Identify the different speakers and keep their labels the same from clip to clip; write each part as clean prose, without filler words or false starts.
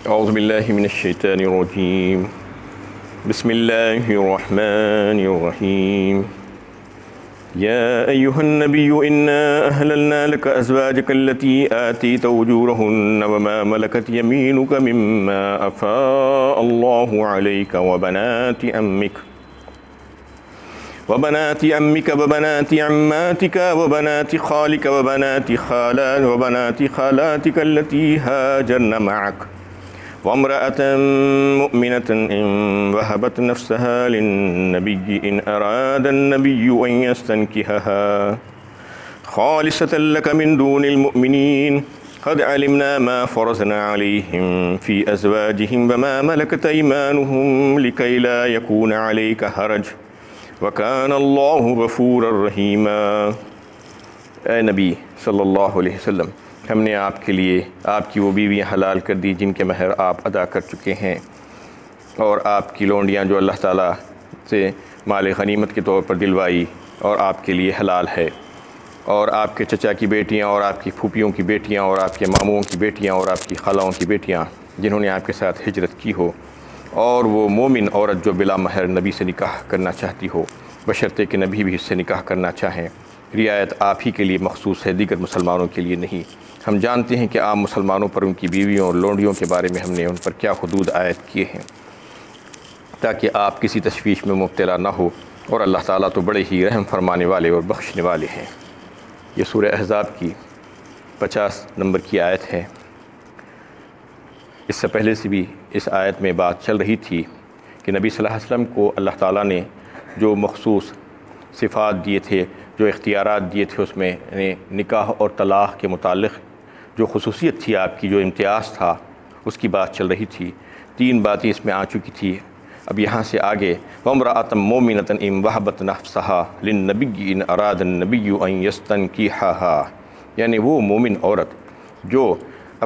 Speaker 1: أعوذ بالله من الشيطان الرجيم بسم الله الرحمن الرحيم يا أيها النبي إنا أحللنا لك أزواجك التي آتيت أجورهن وما ملكت يمينك مما أفاء الله عليك وبنات عمك وبنات عماتك وبنات خالك وبنات خالاتك التي هاجرن معك وامرأة مؤمنة إن وهبت نفسها للنبي إن أراد النبي أن يستنكحها خالصة لك من دون المؤمنين قد علمنا ما فرضنا عليهم في أزواجهم وما ملكت أيمانهم لكي لا يكون عليك حرج وكان الله غفورا رحيما۔ اے نبی صلی اللہ علیہ وسلم، ہم نے آپ کے لیے آپ کی وہ بیویاں حلال کر دی جن کے مہر آپ ادا کر چکے ہیں، اور آپ کی لونڈیاں جو اللہ تعالیٰ سے مال غنیمت کے طور پر دلوائی اور آپ کے لیے حلال ہے، اور آپ کے چچا کی بیٹیاں اور آپ کی پھوپھیوں کی بیٹیاں اور آپ کے ماموں کی بیٹیاں اور آپ کی خالاؤں کی بیٹیاں جنہوں نے آپ کے ساتھ ہجرت کی ہو، اور وہ مومن عورت جو بلا مہر نبی سے نکاح کرنا چاہتی ہو، بشرطے کہ نبی بھی اس سے نکاح کرنا چاہیں۔ رعایت آپ ہی کے لیے مخصوص ہے، دیگر مسلمانوں کے لیے نہیں۔ ہم جانتے ہیں کہ عام مسلمانوں پر ان کی بیویوں اور لونڈیوں کے بارے میں ہم نے ان پر کیا حدود عائد کیے ہیں تاکہ آپ کسی تشویش میں مبتلا نہ ہو، اور اللہ تعالیٰ تو بڑے ہی رحم فرمانے والے اور بخشنے والے ہیں۔ یہ سورہ احزاب کی 50 نمبر کی آیت ہے۔ اس سے پہلے سے بھی اس آیت میں بات چل رہی تھی کہ نبی صلی اللہ علیہ وسلم کو اللہ تعالیٰ نے جو مخصوص صفات دیے تھے، جو اختیارات دیے تھے، اس میں نکاح اور طلاق کے متعلق جو خصوصیت تھی، آپ کی جو امتیاز تھا، اس کی بات چل رہی تھی۔ 3 باتیں اس میں آ چکی تھی۔ اب یہاں سے آگے وَامْرَأَةً مُؤْمِنَةً إِن وَهَبَتْ نَفْسَهَا لِلنَّبِيِّ إِنْ أَرَادَ النَّبِيُّ أَن يَسْتَنكِحَهَا، یعنی وہ مومن عورت جو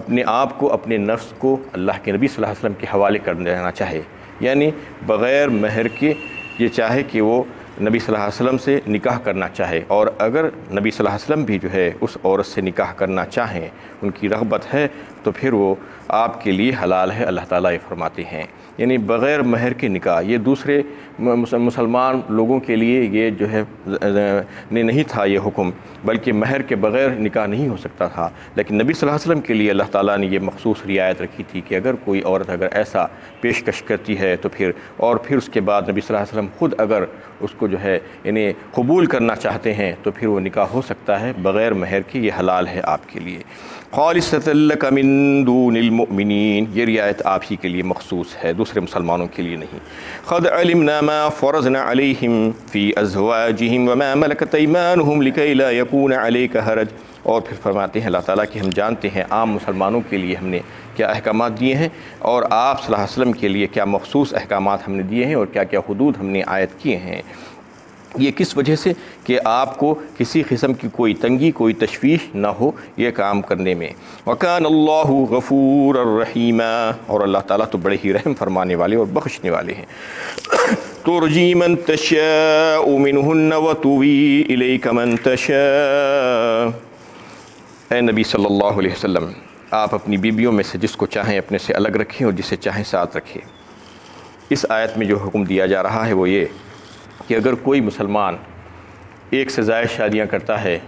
Speaker 1: اپنے آپ کو، اپنے نفس کو اللہ کے نبی صلی اللہ علیہ وسلم کے حوالے کر دینا چاہے، یعنی بغیر مہر کے یہ چاہے کہ وہ نبی صلی اللہ علیہ وسلم سے نکاح کرنا چاہے، اور اگر نبی صلی اللہ علیہ وسلم بھی جو ہے اس عورت سے نکاح کرنا چاہیں، ان کی رغبت ہے، تو پھر وہ آپ کے لیے حلال ہے۔ اللہ تعالیٰ یہ فرماتے ہیں، یعنی بغیر مہر کے نکاح، یہ دوسرے مسلمان لوگوں کے لیے یہ جو ہے نہیں تھا یہ حکم، بلکہ مہر کے بغیر نکاح نہیں ہو سکتا تھا، لیکن نبی صلی اللہ علیہ وسلم کے لیے اللہ تعالیٰ نے یہ مخصوص رعایت رکھی تھی کہ اگر کوئی عورت اگر ایسا پیشکش کرتی ہے تو پھر اس کے بعد نبی صلی اللہ علیہ وسلم خود اگر اس کو جو ہے انہیں قبول کرنا چاہتے ہیں تو پھر وہ نکاح ہو سکتا ہے بغیر مہر کے، یہ حلال ہے آپ کے لیے۔ خالصۃ لک من دون المؤمنین، یہ رعایت آپ ہی کے لیے مخصوص ہے، دوسرے مسلمانوں کے لیے نہیں۔ قد علمنا ما فرضنا علیہم فی ازواجہم وما ملکت ایمانہم لکی لا یکون علیک حرج، اور پھر فرماتے ہیں اللہ تعالیٰ کہ ہم جانتے ہیں عام مسلمانوں کے لیے ہم نے کیا احکامات دیے ہیں، اور آپ صلی اللہ علیہ وسلم کے لیے کیا مخصوص احکامات ہم نے دیے ہیں، اور کیا کیا حدود ہم نے عائد کیے ہیں۔ یہ کس وجہ سے کہ آپ کو کسی قسم کی کوئی تنگی، کوئی تشویش نہ ہو یہ کام کرنے میں۔ وَكَانَ اللَّهُ غَفُورًا رَحِيمًا، اور اللہ تعالیٰ تو بڑے ہی رحم فرمانے والے اور بخشنے والے ہیں۔ تُرْجِي مَن تَشَاءُ مِنْهُنَّ وَتُوِي إِلَيْكَ مَن تَشَاءُ، اے نبی صلی اللہ علیہ وسلم، آپ اپنی بیویوں میں سے جس کو چاہیں اپنے سے الگ رکھیں اور جسے چاہیں ساتھ رکھیں۔ اس آیت میں جو حکم دیا جا رہا ہے وہ یہ کہ اگر کوئی مسلمان ایک سے زائد شادیاں کرتا ہے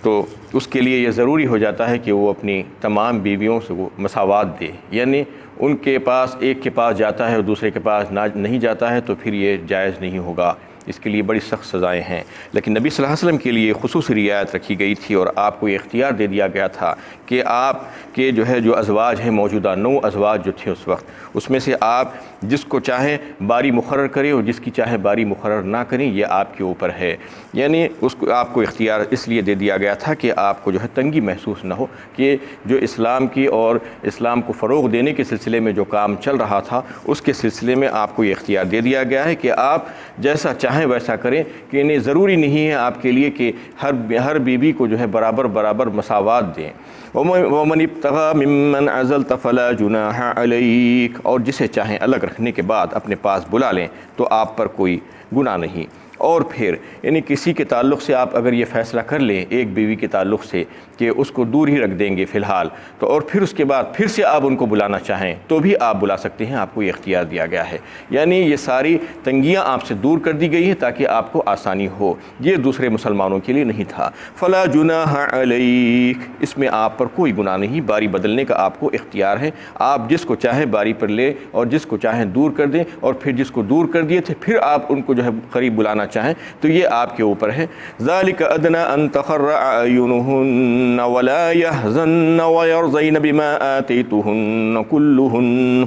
Speaker 1: تو اس کے لیے یہ ضروری ہو جاتا ہے کہ وہ اپنی تمام بیویوں سے وہ مساوات دے، یعنی ان کے پاس ایک کے پاس جاتا ہے اور دوسرے کے پاس نہیں جاتا ہے تو پھر یہ جائز نہیں ہوگا، اس کے لیے بڑی سخت سزائیں ہیں۔ لیکن نبی صلی اللہ علیہ وسلم کے لیے خصوصی رعایت رکھی گئی تھی، اور آپ کو یہ اختیار دے دیا گیا تھا کہ آپ کے جو ازواج ہیں، موجودہ 9 ازواج جو تھے اس وقت، اس میں سے آپ جس کو چاہیں باری مقرر کریں اور جس کی چاہیں باری مقرر نہ کریں، یہ آپ کے اوپر ہے۔ یعنی اس کو آپ کو اختیار اس لیے دے دیا گیا تھا کہ آپ کو جو ہے تنگی محسوس نہ ہو، کہ جو اسلام کی اور اسلام کو فروغ دینے کے سلسلے میں جو کام چل رہا تھا اس کے سلسلے میں آپ کو یہ اختیار دے دیا گیا ہے کہ آپ جیسا چاہیں ویسا کریں، کہ انہیں ضروری نہیں ہے آپ کے لیے کہ ہر بیوی کو جو ہے برابر مساوات دیں۔ وَمَنِ ابْتَغَىٰ مِمَّنْ عَزَلْتَ فَلَا جُنَاحَ عَلَيْكَ، اور جسے چاہیں الگ رکھنے کے بعد اپنے پاس بلا لیں تو آپ پر کوئی گناہ نہیں۔ اور پھر یعنی کسی کے تعلق سے آپ اگر یہ فیصلہ کر لیں ایک بیوی کے تعلق سے کہ اس کو دور ہی رکھ دیں گے فی الحال، تو اور پھر اس کے بعد پھر سے آپ ان کو بلانا چاہیں تو بھی آپ بلا سکتے ہیں، آپ کو یہ اختیار دیا گیا ہے۔ یعنی یہ ساری تنگیاں آپ سے دور کر دی گئی ہیں تاکہ آپ کو آسانی ہو، یہ دوسرے مسلمانوں کے لیے نہیں تھا۔ فلا جناح علیک، اس میں آپ پر کوئی گناہ نہیں، باری بدلنے کا آپ کو اختیار ہے، آپ جس کو چاہیں باری پر لے اور جس کو چاہیں دور کر دیں، اور پھر جس کو دور کر دیے تھے پھر آپ ان کو جو ہے قریب بلانا چاہیں تو یہ آپ کے اوپر ہے۔ ذالک ادنی ان تقر اعینہن ولا یحزن ویرضین بما آتیتہن کلہن،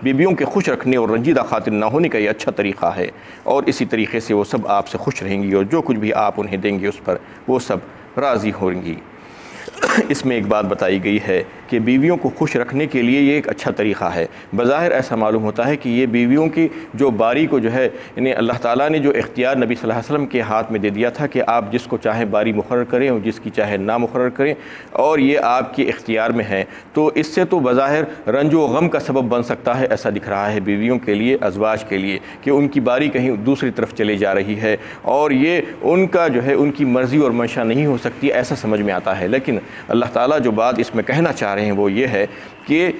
Speaker 1: بیویوں کے خوش رکھنے اور رنجیدہ خاطر نہ ہونے کا یہ اچھا طریقہ ہے، اور اسی طریقے سے وہ سب آپ سے خوش رہیں گی اور جو کچھ بھی آپ انہیں دیں گے اس پر وہ سب راضی ہوں گی۔ اس میں ایک بات بتائی گئی ہے کہ بیویوں کو خوش رکھنے کے لیے یہ ایک اچھا طریقہ ہے۔ بظاہر ایسا معلوم ہوتا ہے کہ یہ بیویوں کی جو باری کو جو ہے یعنی اللہ تعالیٰ نے جو اختیار نبی صلی اللہ علیہ وسلم کے ہاتھ میں دے دیا تھا کہ آپ جس کو چاہیں باری مقرر کریں اور جس کی چاہے نہ مقرر کریں، اور یہ آپ کے اختیار میں ہے، تو اس سے تو بظاہر رنج و غم کا سبب بن سکتا ہے، ایسا دکھ رہا ہے بیویوں کے لیے، ازواج کے لیے، کہ ان کی باری کہیں دوسری طرف چلے جا رہی ہے اور یہ ان کا جو ہے ان کی مرضی اور منشا نہیں ہو سکتی، ایسا سمجھ میں آتا ہے۔ لیکن اللہ تعالیٰ جو بات اس میں کہنا چاہ رہے ہیں وہ یہ ہے کہ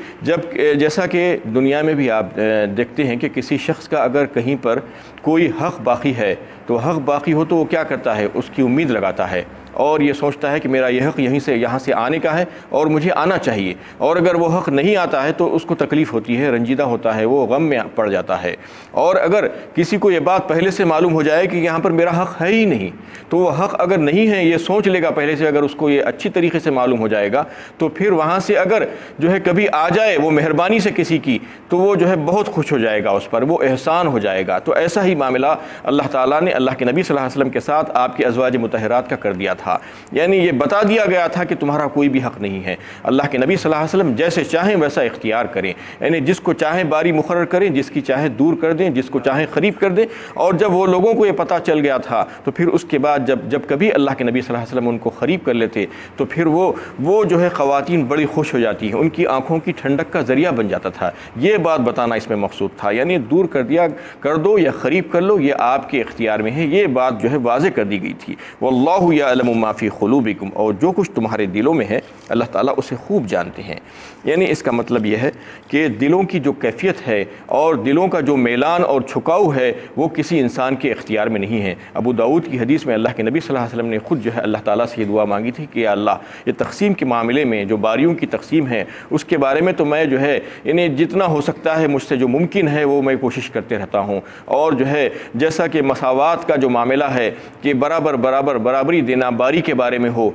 Speaker 1: جیسا کہ دنیا میں بھی آپ دیکھتے ہیں کہ کسی شخص کا اگر کہیں پر کوئی حق باقی ہے تو حق باقی ہو تو وہ کیا کرتا ہے، اس کی امید لگاتا ہے اور یہ سوچتا ہے کہ میرا یہ حق یہاں سے آنے کا ہے اور مجھے آنا چاہیے، اور اگر وہ حق نہیں آتا ہے تو اس کو تکلیف ہوتی ہے، رنجیدہ ہوتا ہے، وہ غم میں پڑ جاتا ہے۔ اور اگر کسی کو یہ بات پہلے سے معلوم ہو جائے کہ یہاں پر میرا حق ہے ہی نہیں، تو وہ حق اگر نہیں ہے یہ سوچ لے گا پہلے سے، اگر اس کو یہ اچھی طریقے سے معلوم ہو جائے گا تو پھر وہاں سے اگر جو ہے کبھی آ جائے وہ مہربانی سے کسی کی تو وہ جو ہے بہت خوش ہو جائے گا، اس پر وہ احسان ہو جائے گا۔ تو ایسا ہی معاملہ اللہ تعالیٰ نے اللہ کے نبی صلی اللہ علیہ وسلم کے ساتھ آپ کے ازواج مطہرات کا کر دیا تھا، یعنی یہ بتا دیا گیا تھا کہ تمہارا کوئی بھی حق نہیں ہے، اللہ کے نبی صلی اللہ علیہ وسلم جیسے چاہیں ویسا اختیار کریں، یعنی جس کو چاہیں باری مقرر کریں، جس کی چاہیں دور کر دیں، جس کو چاہیں قریب کر دیں۔ اور جب وہ لوگوں کو یہ پتہ چل گیا تھا تو پھر اس کے بعد جب کبھی اللہ کے نبی صلی اللہ علیہ وسلم ان کو قریب کر لیتے تو پھر وہ جو ہے خواتین بڑی خوش ہو جاتی ہیں، ان کی آنکھوں کی ٹھنڈک کا ذریعہ بن جاتا تھا۔ یہ بات بتانا اس میں مقصود تھا، یعنی دور کر دو یا قریب کر لو یہ آپ کے اختیار میں ہے، یہ بات جو ہے واضح کر دی گئی تھی۔ واللہ یعلم ما فی قلوبکم، اور جو کچھ تمہارے دلوں میں ہے اللہ تعالیٰ اسے خوب جانتے ہیں۔ یعنی اس کا مطلب یہ ہے کہ دلوں کی جو کیفیت ہے اور دلوں کا جو میلان اور جھکاؤ ہے وہ کسی انسان کے اختیار میں نہیں ہے۔ ابو داؤد کی حدیث میں اللہ کے نبی صلی اللہ علیہ وسلم نے خود جو ہے اللہ تعالیٰ سے یہ دعا مانگی تھی کہ یا اللہ یہ تقسیم کے معاملے میں جو باریوں کی تقسیم ہے اس کے بارے میں تو میں جو ہے یعنی جتنا ہو سکتا ہے مجھ سے جو ممکن ہے وہ میں کوشش کرتے رہتا ہوں، اور جو ہے جیسا کہ مساوات کا جو معاملہ ہے کہ برابری دینا باری کے بارے میں ہو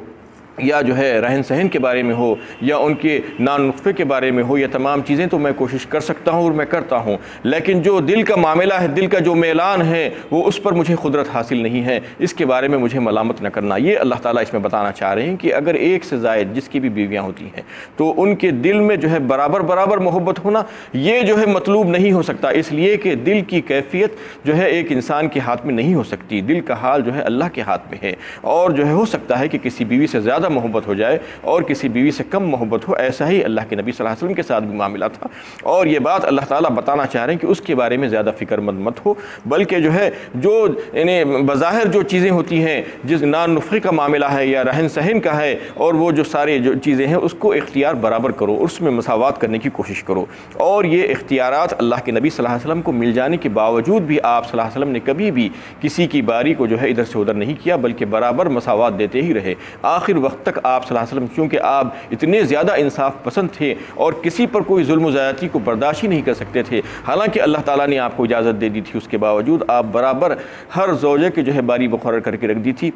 Speaker 1: یا جو ہے رہن سہن کے بارے میں ہو یا ان کے نان نطفے کے بارے میں ہو، یہ تمام چیزیں تو میں کوشش کر سکتا ہوں اور میں کرتا ہوں، لیکن جو دل کا معاملہ ہے، دل کا جو میلان ہے وہ اس پر مجھے قدرت حاصل نہیں ہے، اس کے بارے میں مجھے ملامت نہ کرنا۔ یہ اللہ تعالیٰ اس میں بتانا چاہ رہے ہیں کہ اگر ایک سے زائد جس کی بھی بیویاں ہوتی ہیں تو ان کے دل میں جو ہے برابر محبت ہونا یہ جو ہے مطلوب نہیں ہو سکتا، اس لیے کہ دل کی کیفیت جو ہے ایک انسان کے ہاتھ میں نہیں ہو سکتی، دل کا حال جو ہے اللہ کے ہاتھ میں ہے، اور جو ہے ہو سکتا ہے کہ کسی بیوی سے زیادہ محبت ہو جائے اور کسی بیوی سے کم محبت ہو، ایسا ہی اللہ کے نبی صلی اللہ علیہ وسلم کے ساتھ بھی معاملہ تھا، اور یہ بات اللہ تعالیٰ بتانا چاہ رہے ہیں کہ اس کے بارے میں زیادہ فکر مند مت ہو، بلکہ جو ہے جو یعنی بظاہر جو چیزیں ہوتی ہیں جس نان نفقے کا معاملہ ہے یا رہن سہن کا ہے اور وہ جو سارے جو چیزیں ہیں اس کو اختیار برابر کرو، اس میں مساوات کرنے کی کوشش کرو۔ اور یہ اختیارات اللہ کے نبی صلی اللہ علیہ وسلم کو مل جانے کے باوجود بھی آپ صلی اللہ علیہ وسلم نے کبھی بھی کسی کی باری کو جو ہے ادھر سے ادھر نہیں کیا، بلکہ برابر مساوات دیتے ہی رہے آخر وقت تک۔ آپ صلی اللہ علیہ وسلم چونکہ آپ اتنے زیادہ انصاف پسند تھے اور کسی پر کوئی ظلم و زیادتی کو برداشت ہی نہیں کر سکتے تھے، حالانکہ اللہ تعالیٰ نے آپ کو اجازت دے دی تھی، اس کے باوجود آپ برابر ہر زوجہ کی جو ہے باری مقرر کر کے رکھ دی تھی۔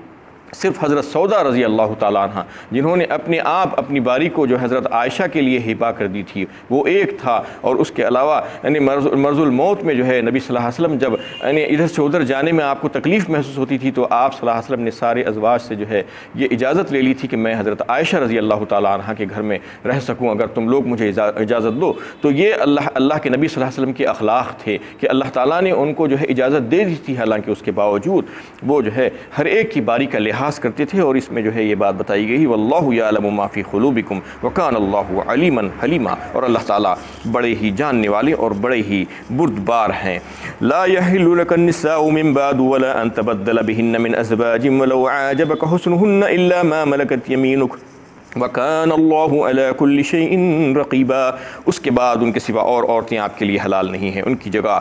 Speaker 1: صرف حضرت سودا رضی اللہ تعالیٰ عنہ جنہوں نے اپنے آپ اپنی باری کو جو حضرت عائشہ کے لیے ہبا کر دی تھی وہ ایک تھا، اور اس کے علاوہ یعنی مرض الموت میں جو ہے نبی صلی اللہ علیہ وسلم جب یعنی ادھر سے ادھر جانے میں آپ کو تکلیف محسوس ہوتی تھی تو آپ صلی اللہ علیہ وسلم نے سارے ازواج سے جو ہے یہ اجازت لے لی تھی کہ میں حضرت عائشہ رضی اللہ تعالیٰ عنہ کے گھر میں رہ سکوں، اگر تم لوگ مجھے اجازت دو۔ تو یہ اللہ کے نبی صلی اللہ علیہ وسلم کے اخلاق تھے کہ اللہ تعالیٰ نے ان کو جو ہے اجازت دے دی تھی، حالانکہ اس کے باوجود وہ جو ہے ہر ایک کی باری کا لحاظ لحاظ کرتے تھے، اور اس میں جو ہے یہ بات بتائی گئی واللہ یعلم ما فی قلوبکم وکان اللہ علیما حلیما، اور اللہ تعالیٰ بڑے ہی جاننے والے اور بڑے ہی بردبار ہیں۔ لا یحل لک النساء من بعد ولا ان تبدل بهن من ازواج ولو اعجبک حسنهن الا ما ملکت یمینک وَكَانَ اللَّهُ عَلَى كُلِّ شَيْءٍ رَقِيبًا۔ اس کے بعد ان کے سوا اور عورتیں آپ کے لیے حلال نہیں ہیں، ان کی جگہ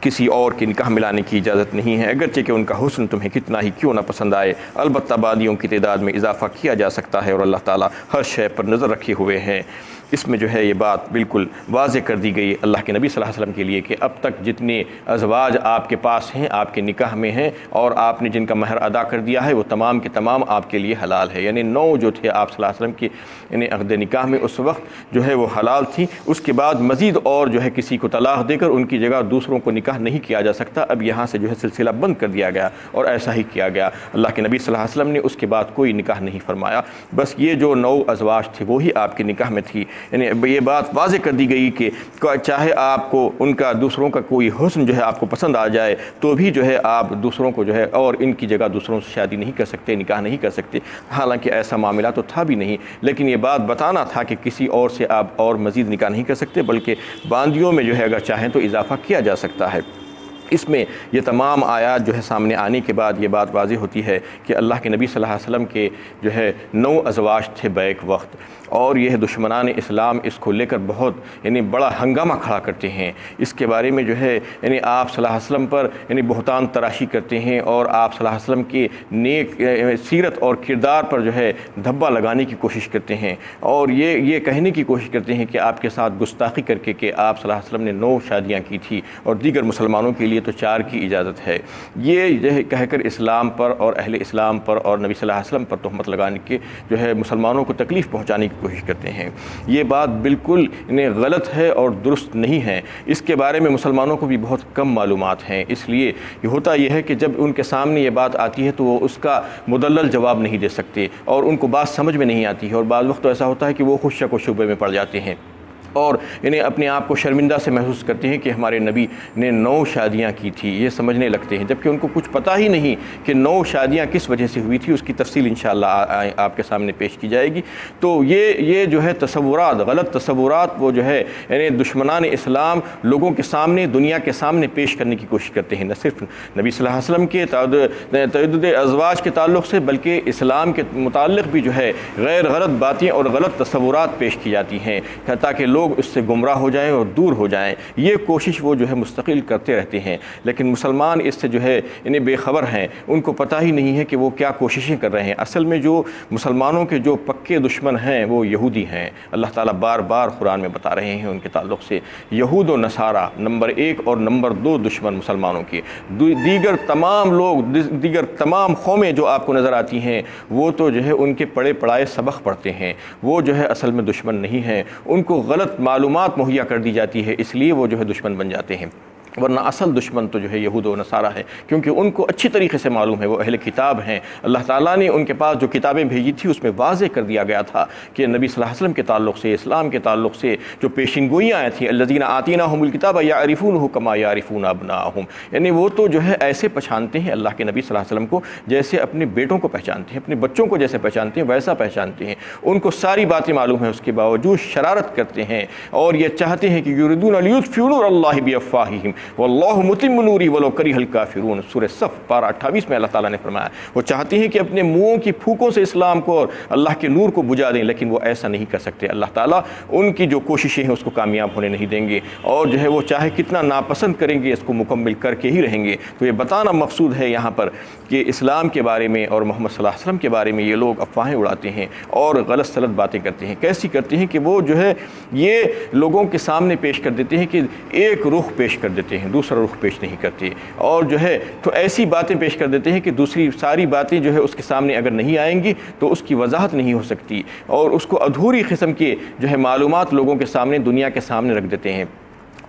Speaker 1: کسی اور کے نکاح ملانے کی اجازت نہیں ہے، اگرچہ کہ ان کا حسن تمہیں کتنا ہی کیوں نہ پسند آئے، البتہ بادیوں کی تعداد میں اضافہ کیا جا سکتا ہے، اور اللہ تعالیٰ ہر شے پر نظر رکھے ہوئے ہیں۔ اس میں جو ہے یہ بات بالکل واضح کر دی گئی اللہ کے نبی صلی اللہ علیہ وسلم کے لیے کہ اب تک جتنے ازواج آپ کے پاس ہیں، آپ کے نکاح میں ہیں، اور آپ نے جن کا مہر ادا کر دیا ہے، وہ تمام کے تمام آپ کے لیے حلال ہے۔ یعنی 9 جو تھے آپ صلی اللہ علیہ وسلم کی یعنی عقد نکاح میں اس وقت جو ہے وہ حلال تھی، اس کے بعد مزید اور جو ہے کسی کو طلاق دے کر ان کی جگہ دوسروں کو نکاح نہیں کیا جا سکتا۔ اب یہاں سے جو ہے سلسلہ بند کر دیا گیا، اور ایسا ہی کیا گیا۔ اللہ کے نبی صلی اللہ علیہ وسلم نے اس کے بعد کوئی نکاح نہیں فرمایا، بس یہ جو 9 ازواج تھے وہی آپ کے نکاح میں تھی۔ یعنی یہ بات واضح کر دی گئی کہ چاہے آپ کو ان کا دوسروں کا کوئی حسن جو ہے آپ کو پسند آ جائے تو بھی جو ہے آپ دوسروں کو جو ہے اور ان کی جگہ دوسروں سے شادی نہیں کر سکتے، نکاح نہیں کر سکتے، حالانکہ ایسا معاملہ تو تھا بھی نہیں، لیکن یہ بات بتانا تھا کہ کسی اور سے آپ اور مزید نکاح نہیں کر سکتے، بلکہ باندیوں میں جو ہے اگر چاہیں تو اضافہ کیا جا سکتا ہے۔ اس میں یہ تمام آیات جو ہے سامنے آنے کے بعد یہ بات واضح ہوتی ہے کہ اللہ کے نبی صلی اللہ علیہ وسلم کے جو ہے 9 ازواج تھے بیک وقت، اور یہ دشمنان اسلام اس کو لے کر بہت یعنی بڑا ہنگامہ کھڑا کرتے ہیں۔ اس کے بارے میں جو ہے یعنی آپ صلی اللہ علیہ وسلم پر یعنی بہتان تراشی کرتے ہیں، اور آپ صلی اللہ علیہ وسلم کی نیک سیرت اور کردار پر جو ہے دھبا لگانے کی کوشش کرتے ہیں، اور یہ کہنے کی کوشش کرتے ہیں کہ آپ کے ساتھ گستاخی کر کے کہ آپ صلی اللہ علیہ وسلم نے 9 شادیاں کی تھی اور دیگر مسلمانوں کے لیے تو 4 کی اجازت ہے۔ یہ جو ہے کہہ کر اسلام پر اور اہل اسلام پر اور نبی صلی اللہ علیہ وسلم پر تہمت لگانے کے جو ہے مسلمانوں کو تکلیف پہنچانے کی کوشش کرتے ہیں۔ یہ بات بالکل غلط ہے اور درست نہیں ہے۔ اس کے بارے میں مسلمانوں کو بھی بہت کم معلومات ہیں، اس لیے یہ ہوتا یہ ہے کہ جب ان کے سامنے یہ بات آتی ہے تو وہ اس کا مدلل جواب نہیں دے سکتے، اور ان کو بات سمجھ میں نہیں آتی ہے، اور بعض وقت تو ایسا ہوتا ہے کہ وہ خود شک و شبہے میں پڑ جاتے ہیں، اور انہیں اپنے آپ کو شرمندہ سے محسوس کرتے ہیں کہ ہمارے نبی نے 9 شادیاں کی تھی، یہ سمجھنے لگتے ہیں، جبکہ ان کو کچھ پتہ ہی نہیں کہ 9 شادیاں کس وجہ سے ہوئی تھی۔ اس کی تفصیل انشاءاللہ آپ کے سامنے پیش کی جائے گی۔ تو یہ جو ہے تصورات، غلط تصورات، وہ جو ہے یعنی دشمنان اسلام لوگوں کے سامنے، دنیا کے سامنے پیش کرنے کی کوشش کرتے ہیں، نہ صرف نبی صلی اللہ علیہ وسلم کے تعدد ازواج کے تعلق سے بلکہ اسلام کے متعلق بھی جو ہے غیر غلط باتیں اور غلط تصورات پیش کی جاتی ہیں تاکہ لوگ اس سے گمراہ ہو جائیں اور دور ہو جائیں۔ یہ کوشش وہ جو ہے مستقل کرتے رہتے ہیں، لیکن مسلمان اس سے جو ہے انہیں بے خبر ہیں، ان کو پتہ ہی نہیں ہے کہ وہ کیا کوششیں کر رہے ہیں۔ اصل میں جو مسلمانوں کے جو پکے دشمن ہیں وہ یہودی ہیں۔ اللہ تعالیٰ بار بار قرآن میں بتا رہے ہیں ان کے تعلق سے، یہود و نصارہ نمبر 1 اور نمبر 2 دشمن مسلمانوں کے۔ دیگر تمام لوگ، دیگر تمام قومیں جو آپ کو نظر آتی ہیں وہ تو جو ہے ان کے پڑھے پڑھائے سبق پڑھتے ہیں، وہ جو ہے اصل میں دشمن نہیں ہیں، ان کو غلط معلومات مہیا کر دی جاتی ہے، اس لیے وہ جو ہے دشمن بن جاتے ہیں، ورنہ اصل دشمن تو جو ہے یہود و نصارہ ہے، کیونکہ ان کو اچھی طریقے سے معلوم ہے، وہ اہل کتاب ہیں۔ اللہ تعالیٰ نے ان کے پاس جو کتابیں بھیجی تھی اس میں واضح کر دیا گیا تھا کہ نبی صلی اللہ علیہ وسلم کے تعلق سے، اسلام کے تعلق سے جو پیشین گوئیاں آئی تھیں، الذین آتیناہم الکتاب یعرفونہ کما یعرفون ابناءہم، یعنی وہ تو جو ہے ایسے پہچانتے ہیں اللہ کے نبی صلی اللہ علیہ وسلم کو جیسے اپنے بیٹوں کو پہچانتے ہیں، اپنے بچوں کو جیسے پہچانتے ہیں ویسا پہچانتے ہیں، ان کو ساری باتیں معلوم ہیں، اس کے باوجود شرارت کرتے ہیں اور یہ چاہتے ہیں کہ یریدون لیطفئوا نور اللہ بافواہہم واللہ متم نوری ولو کرہ الکافرون۔ سورہ صف پارہ 28 میں اللہ تعالیٰ نے فرمایا وہ چاہتے ہیں کہ اپنے منہوں کی پھوکوں سے اسلام کو اور اللہ کے نور کو بجھا دیں، لیکن وہ ایسا نہیں کر سکتے۔ اللہ تعالیٰ ان کی جو کوششیں ہیں اس کو کامیاب ہونے نہیں دیں گے، اور جو ہے وہ چاہے کتنا ناپسند کریں گے اس کو مکمل کر کے ہی رہیں گے۔ تو یہ بتانا مقصود ہے یہاں پر کہ اسلام کے بارے میں اور محمد صلی اللہ علیہ وسلم کے بارے میں یہ لوگ افواہیں اڑاتے ہیں اور غلط سلط باتیں کرتے ہیں۔ کیسی کرتے ہیں کہ وہ جو ہے یہ لوگوں کے سامنے پیش کر دیتے ہیں کہ ایک رخ پیش کر دیتے ہیں، دوسرا رخ پیش نہیں کرتے، اور جو ہے تو ایسی باتیں پیش کر دیتے ہیں کہ دوسری ساری باتیں جو ہے اس کے سامنے اگر نہیں آئیں گی تو اس کی وضاحت نہیں ہو سکتی، اور اس کو ادھوری قسم کے جو ہے معلومات لوگوں کے سامنے، دنیا کے سامنے رکھ دیتے ہیں۔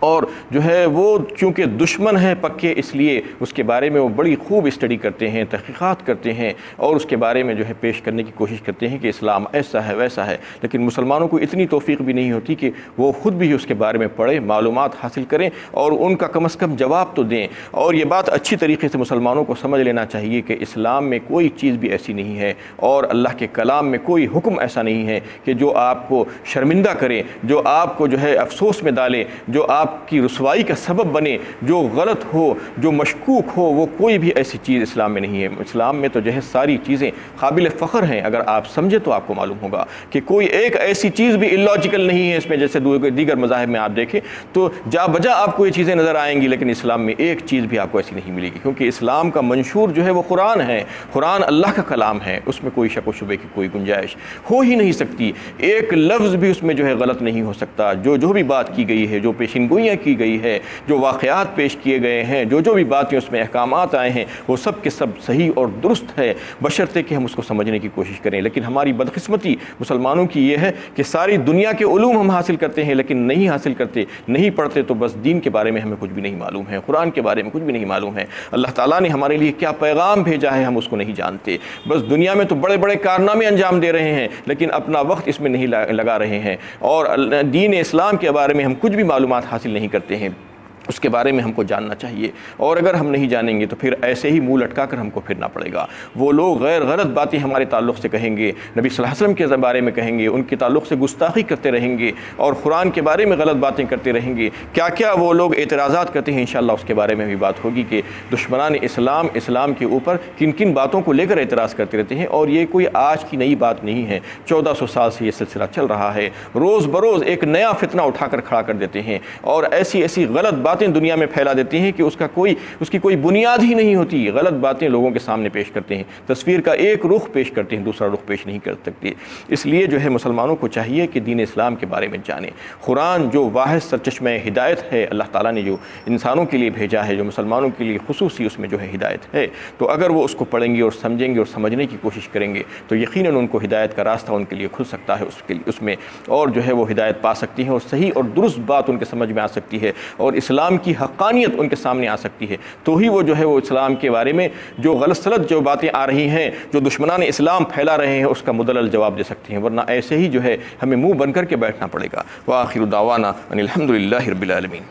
Speaker 1: اور جو ہے وہ چونکہ دشمن ہیں پکے، اس لیے اس کے بارے میں وہ بڑی خوب اسٹڈی کرتے ہیں، تحقیقات کرتے ہیں اور اس کے بارے میں جو ہے پیش کرنے کی کوشش کرتے ہیں کہ اسلام ایسا ہے ویسا ہے، لیکن مسلمانوں کو اتنی توفیق بھی نہیں ہوتی کہ وہ خود بھی اس کے بارے میں پڑھیں، معلومات حاصل کریں اور ان کا کم از کم جواب تو دیں۔ اور یہ بات اچھی طریقے سے مسلمانوں کو سمجھ لینا چاہیے کہ اسلام میں کوئی چیز بھی ایسی نہیں ہے اور اللہ کے کلام میں کوئی حکم ایسا نہیں ہے کہ جو آپ کو شرمندہ کرے، جو آپ کو جو ہے افسوس میں ڈالے، جو آپ کی رسوائی کا سبب بنے، جو غلط ہو، جو مشکوک ہو، وہ کوئی بھی ایسی چیز اسلام میں نہیں ہے۔ اسلام میں تو جو ہے ساری چیزیں قابل فخر ہیں، اگر آپ سمجھے تو آپ کو معلوم ہوگا کہ کوئی ایک ایسی چیز بھی illogical نہیں ہے اس میں، جیسے دیگر مذاہب میں آپ دیکھیں تو جا بجا آپ کو یہ چیزیں نظر آئیں گی، لیکن اسلام میں ایک چیز بھی آپ کو ایسی نہیں ملے گی، کیونکہ اسلام کا منشور جو ہے وہ قرآن ہے، قرآن اللہ کا کلام ہے، اس میں کوئی شک و شبے کی کوئی گنجائش ہو ہی نہیں سکتی، ایک لفظ بھی اس میں جو ہے غلط نہیں ہو سکتا۔ جو بھی بات کی گئی ہے، جو پیشین گوئیاں کی گئی ہے، جو واقعات پیش کیے گئے ہیں، جو بھی باتیں اس میں احکامات آئے ہیں، وہ سب کے سب صحیح اور درست ہے، بشرطے کہ ہم اس کو سمجھنے کی کوشش کریں۔ لیکن ہماری بدقسمتی مسلمانوں کی یہ ہے کہ ساری دنیا کے علوم ہم حاصل کرتے ہیں لیکن نہیں حاصل کرتے، نہیں پڑھتے، تو بس دین کے بارے میں ہمیں کچھ بھی نہیں معلوم ہے، قرآن کے بارے میں کچھ بھی نہیں معلوم ہے، اللہ تعالیٰ نے ہمارے لیے کیا پیغام بھیجا ہے ہم اس کو نہیں جانتے۔ بس دنیا میں تو بڑے بڑے کارنامے انجام دے رہے ہیں لیکن اپنا وقت اس میں نہیں لگا رہے ہیں، اور دین اسلام کے بارے میں ہم کچھ بھی معلومات حاصل نہیں کرتے ہیں، اس کے بارے میں ہم کو جاننا چاہیے، اور اگر ہم نہیں جانیں گے تو پھر ایسے ہی منہ لٹکا کر ہم کو پھرنا پڑے گا۔ وہ لوگ غلط باتیں ہمارے تعلق سے کہیں گے، نبی صلی اللہ علیہ وسلم کے بارے میں کہیں گے، ان کے تعلق سے گستاخی کرتے رہیں گے اور قرآن کے بارے میں غلط باتیں کرتے رہیں گے، کیا وہ لوگ اعتراضات کرتے ہیں، انشاءاللہ اس کے بارے میں بھی بات ہوگی کہ دشمنان اسلام کے اوپر کن کن باتوں کو لے کر اعتراض کرتے رہتے ہیں، اور یہ کوئی آج کی نئی بات نہیں ہے، 1400 سال سے یہ سلسلہ چل رہا ہے، روز بروز ایک نیا فتنہ اٹھا کر کھڑا کر دیتے ہیں اور ایسی غلط باتیں دنیا میں پھیلا دیتے ہیں کہ اس کی کوئی بنیاد ہی نہیں ہوتی، غلط باتیں لوگوں کے سامنے پیش کرتے ہیں، تصویر کا ایک رخ پیش کرتے ہیں، دوسرا رخ پیش نہیں کر سکتے۔ اس لیے جو ہے مسلمانوں کو چاہیے کہ دین اسلام کے بارے میں جانیں۔ قرآن جو واحد سرچشمہ ہدایت ہے، اللہ تعالیٰ نے جو انسانوں کے لیے بھیجا ہے، جو مسلمانوں کے لیے خصوصی اس میں جو ہے ہدایت ہے، تو اگر وہ اس کو پڑھیں گے اور سمجھیں گے اور سمجھنے کی کوشش کریں گے تو یقیناً ان کو ہدایت کا راستہ ان کے لیے کھل سکتا ہے اس میں، اور جو ہے وہ ہدایت پا سکتی ہیں اور صحیح اور درست بات ان کے سمجھ میں آ سکتی ہے اور اسلام کی حقانیت ان کے سامنے آ سکتی ہے، تو ہی وہ جو ہے وہ اسلام کے بارے میں جو غلط سلط جو باتیں آ رہی ہیں، جو دشمنان اسلام پھیلا رہے ہیں، اس کا مدلل جواب دے سکتے ہیں، ورنہ ایسے ہی جو ہے ہمیں منہ بن کر کے بیٹھنا پڑے گا۔ وآخر دعوانا ان الحمد للہ رب العالمین۔